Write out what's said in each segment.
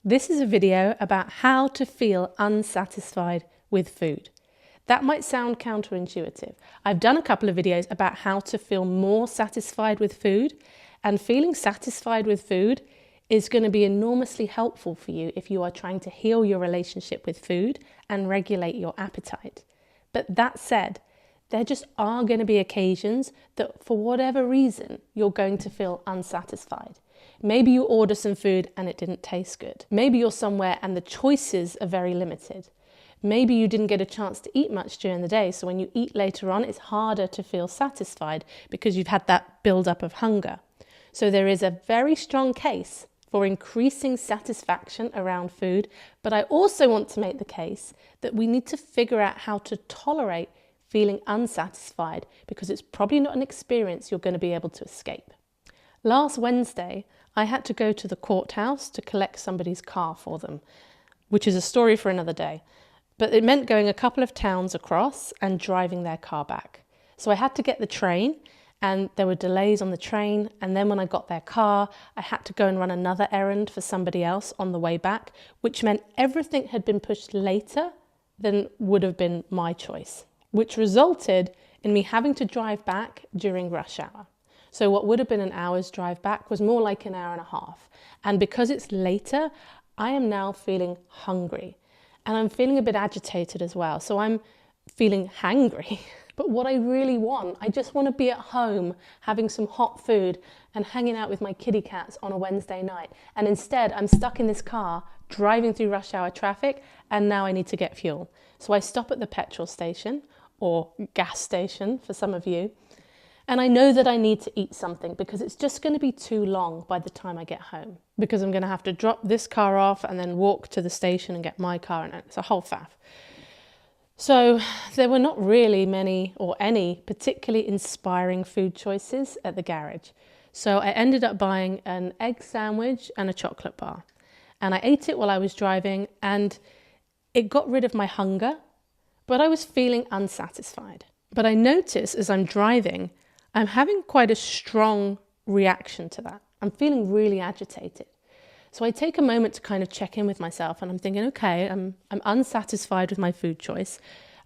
This is a video about how to feel unsatisfied with food. That might sound counterintuitive. I've done a couple of videos about how to feel more satisfied with food, and feeling satisfied with food is going to be enormously helpful for you if you are trying to heal your relationship with food and regulate your appetite. But that said, there just are going to be occasions that for whatever reason, you're going to feel unsatisfied. Maybe you order some food and it didn't taste good. Maybe you're somewhere and the choices are very limited. Maybe you didn't get a chance to eat much during the day, so when you eat later on, it's harder to feel satisfied because you've had that build-up of hunger. So there is a very strong case for increasing satisfaction around food, but I also want to make the case that we need to figure out how to tolerate feeling unsatisfied, because it's probably not an experience you're going to be able to escape. Last Wednesday, I had to go to the courthouse to collect somebody's car for them, which is a story for another day. But it meant going a couple of towns across and driving their car back. So I had to get the train, and there were delays on the train. And then when I got their car, I had to go and run another errand for somebody else on the way back, which meant everything had been pushed later than would have been my choice, which resulted in me having to drive back during rush hour. So what would have been an hour's drive back was more like an hour and a half. And because it's later, I am now feeling hungry. And I'm feeling a bit agitated as well. So I'm feeling hangry. But what I really want, I just want to be at home having some hot food and hanging out with my kitty cats on a Wednesday night. And instead, I'm stuck in this car driving through rush hour traffic, and now I need to get fuel. So I stop at the petrol station, or gas station for some of you, and I know that I need to eat something because it's just going to be too long by the time I get home, because I'm going to have to drop this car off and then walk to the station and get my car, and it's a whole faff. So there were not really many or any particularly inspiring food choices at the garage. So I ended up buying an egg sandwich and a chocolate bar. And I ate it while I was driving, and it got rid of my hunger, but I was feeling unsatisfied. But I noticed as I'm driving, I'm having quite a strong reaction to that. I'm feeling really agitated. So I take a moment to kind of check in with myself, and I'm thinking, okay, I'm unsatisfied with my food choice.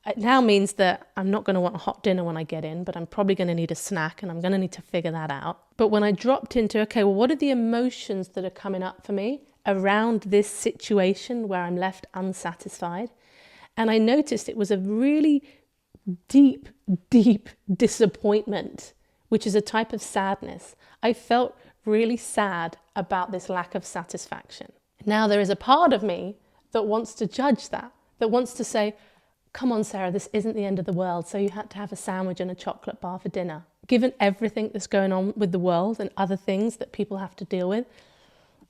It now means that I'm not going to want a hot dinner when I get in, but I'm probably going to need a snack, and I'm going to need to figure that out. But when I dropped into, okay, well, what are the emotions that are coming up for me around this situation where I'm left unsatisfied? And I noticed it was a really deep, deep disappointment, which is a type of sadness. I felt really sad about this lack of satisfaction. Now, there is a part of me that wants to judge that wants to say, come on, Sarah, this isn't the end of the world, so you had to have a sandwich and a chocolate bar for dinner. Given everything that's going on with the world and other things that people have to deal with,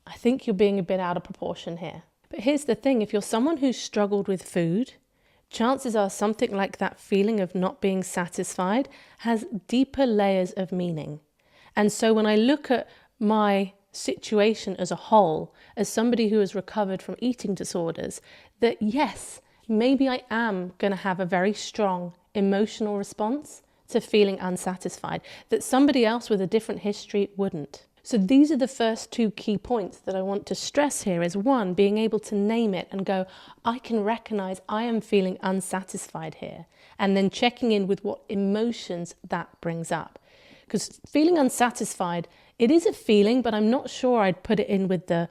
I think you're being a bit out of proportion here. But here's the thing, if you're someone who's struggled with food, chances are something like that feeling of not being satisfied has deeper layers of meaning. And so when I look at my situation as a whole, as somebody who has recovered from eating disorders, that yes, maybe I am going to have a very strong emotional response to feeling unsatisfied, that somebody else with a different history wouldn't. So these are the first two key points that I want to stress here is one, being able to name it and go, I can recognize I am feeling unsatisfied here. And then checking in with what emotions that brings up. Because feeling unsatisfied, it is a feeling, but I'm not sure I'd put it in with the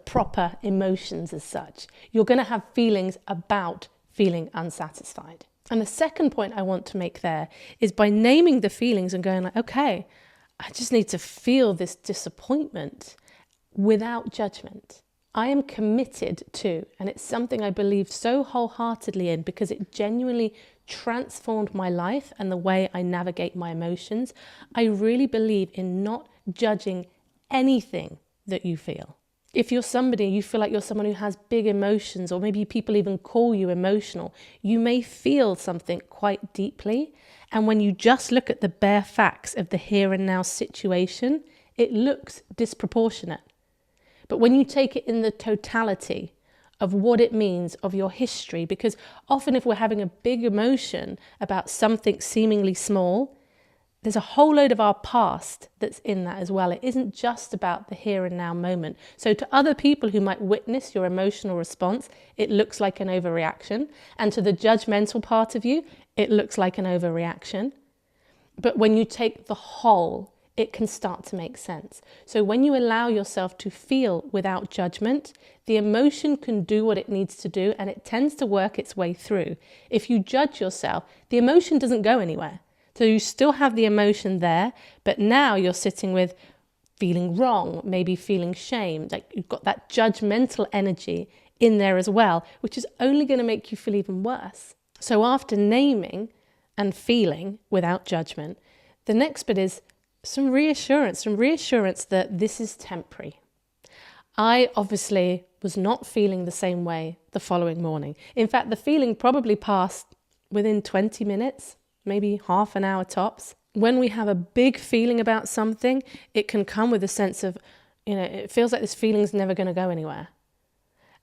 proper emotions as such. You're going to have feelings about feeling unsatisfied. And the second point I want to make there is by naming the feelings and going like, okay, I just need to feel this disappointment without judgment. I am committed to, and it's something I believe so wholeheartedly in because it genuinely transformed my life and the way I navigate my emotions. I really believe in not judging anything that you feel. If you're somebody, you feel like you're someone who has big emotions, or maybe people even call you emotional, you may feel something quite deeply. And when you just look at the bare facts of the here and now situation, it looks disproportionate. But when you take it in the totality of what it means, of your history, because often if we're having a big emotion about something seemingly small, there's a whole load of our past that's in that as well. It isn't just about the here and now moment. So to other people who might witness your emotional response, it looks like an overreaction. And to the judgmental part of you, it looks like an overreaction. But when you take the whole, it can start to make sense. So when you allow yourself to feel without judgment, the emotion can do what it needs to do, and it tends to work its way through. If you judge yourself, the emotion doesn't go anywhere. So you still have the emotion there, but now you're sitting with feeling wrong, maybe feeling shamed, like you've got that judgmental energy in there as well, which is only going to make you feel even worse. So after naming and feeling without judgment, the next bit is some reassurance that this is temporary. I obviously was not feeling the same way the following morning. In fact, the feeling probably passed within 20 minutes, maybe half an hour tops. When we have a big feeling about something, it can come with a sense of, it feels like this feeling's never going to go anywhere.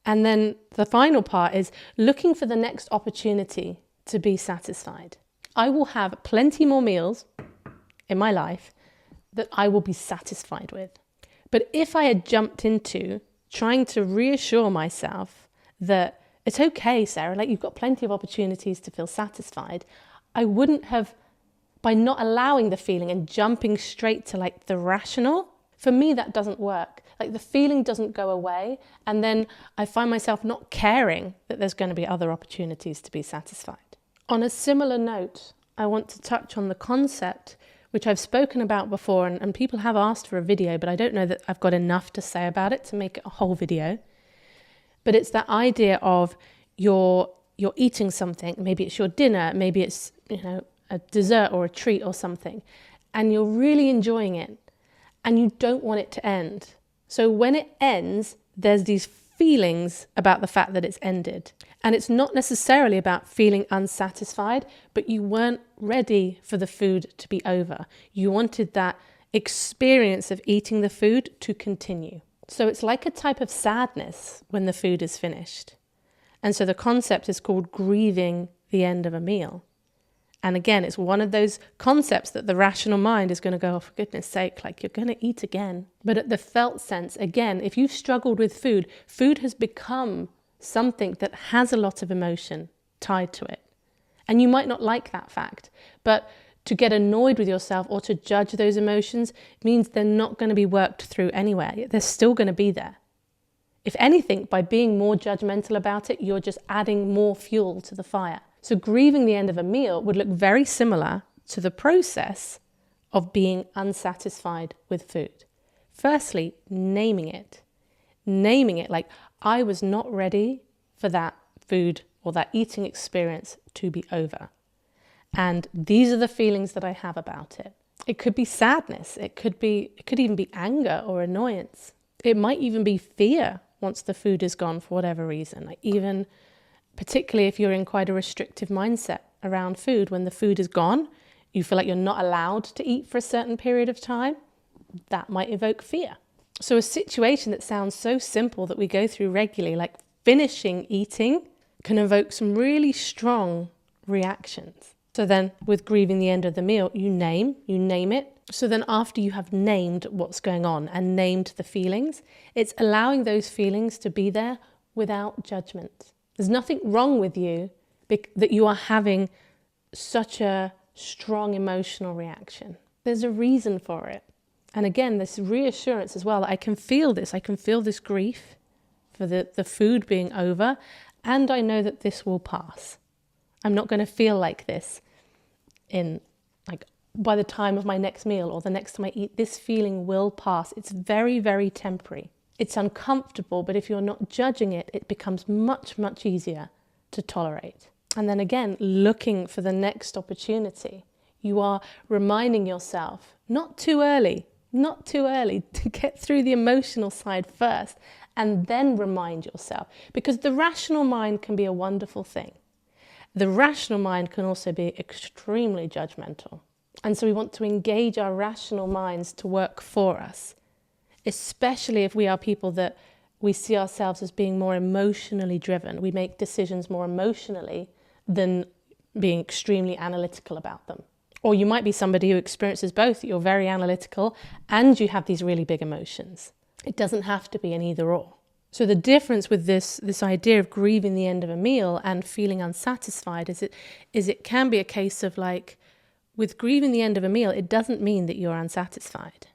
And then the final part is looking for the next opportunity to be satisfied. I will have plenty more meals in my life that I will be satisfied with. But if I had jumped into trying to reassure myself that it's okay, Sarah, like you've got plenty of opportunities to feel satisfied, I wouldn't have, by not allowing the feeling and jumping straight to like the rational, for me that doesn't work. Like the feeling doesn't go away, and then I find myself not caring that there's going to be other opportunities to be satisfied. On a similar note, I want to touch on the concept which I've spoken about before, and people have asked for a video, but I don't know that I've got enough to say about it to make it a whole video. But it's that idea of you're eating something, maybe it's your dinner, maybe it's a dessert or a treat or something, and you're really enjoying it, and you don't want it to end. So when it ends, there's these feelings about the fact that it's ended. And it's not necessarily about feeling unsatisfied, but you weren't ready for the food to be over. You wanted that experience of eating the food to continue. So it's like a type of sadness when the food is finished. And so the concept is called grieving the end of a meal. And again, it's one of those concepts that the rational mind is going to go, oh, for goodness sake, like you're going to eat again. But at the felt sense, again, if you've struggled with food, food has become something that has a lot of emotion tied to it. And you might not like that fact, but to get annoyed with yourself or to judge those emotions means they're not going to be worked through anywhere. They're still going to be there. If anything, by being more judgmental about it, you're just adding more fuel to the fire. So grieving the end of a meal would look very similar to the process of being unsatisfied with food. Firstly, naming it. Naming it like, I was not ready for that food or that eating experience to be over. And these are the feelings that I have about it. It could be sadness. It could even be anger or annoyance. It might even be fear once the food is gone for whatever reason. Like even particularly if you're in quite a restrictive mindset around food, when the food is gone, you feel like you're not allowed to eat for a certain period of time, that might evoke fear. So a situation that sounds so simple that we go through regularly, like finishing eating, can evoke some really strong reactions. So then with grieving the end of the meal, you name it. So then after you have named what's going on and named the feelings, it's allowing those feelings to be there without judgment. There's nothing wrong with you that you are having such a strong emotional reaction. There's a reason for it. And again, this reassurance as well, that I can feel this. I can feel this grief for the food being over, and I know that this will pass. I'm not going to feel like this by the time of my next meal or the next time I eat. This feeling will pass. It's very, very temporary. It's uncomfortable, but if you're not judging it, it becomes much, much easier to tolerate. And then again, looking for the next opportunity. You are reminding yourself, not too early, to get through the emotional side first, and then remind yourself. Because the rational mind can be a wonderful thing. The rational mind can also be extremely judgmental. And so we want to engage our rational minds to work for us, especially if we are people that we see ourselves as being more emotionally driven. We make decisions more emotionally than being extremely analytical about them. Or you might be somebody who experiences both. You're very analytical and you have these really big emotions. It doesn't have to be an either or. So the difference with this idea of grieving the end of a meal and feeling unsatisfied is it can be a case of like, with grieving the end of a meal, it doesn't mean that you're unsatisfied.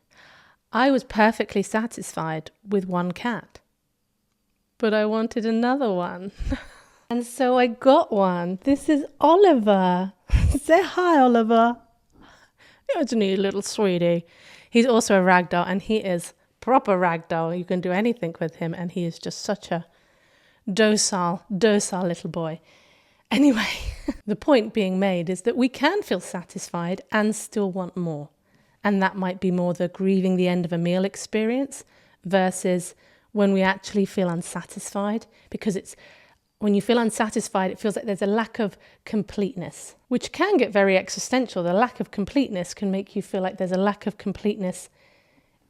I was perfectly satisfied with one cat, but I wanted another one. And so I got one. This is Oliver. Say hi, Oliver. Isn't he a little sweetie? He's also a ragdoll, and he is proper ragdoll. You can do anything with him, and he is just such a docile little boy. Anyway, the point being made is that we can feel satisfied and still want more. And that might be more the grieving the end of a meal experience versus when we actually feel unsatisfied, because when you feel unsatisfied, it feels like there's a lack of completeness, which can get very existential. The lack of completeness can make you feel like there's a lack of completeness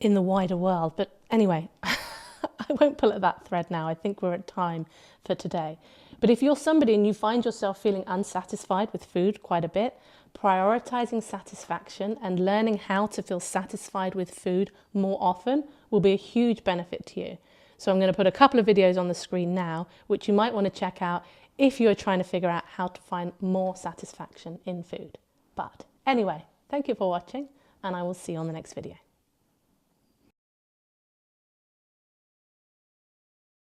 in the wider world. But anyway, I won't pull at that thread now. I think we're at time for today. But if you're somebody and you find yourself feeling unsatisfied with food quite a bit, prioritizing satisfaction and learning how to feel satisfied with food more often will be a huge benefit to you. So I'm going to put a couple of videos on the screen now, which you might want to check out if you're trying to figure out how to find more satisfaction in food. But anyway, thank you for watching, and I will see you on the next video.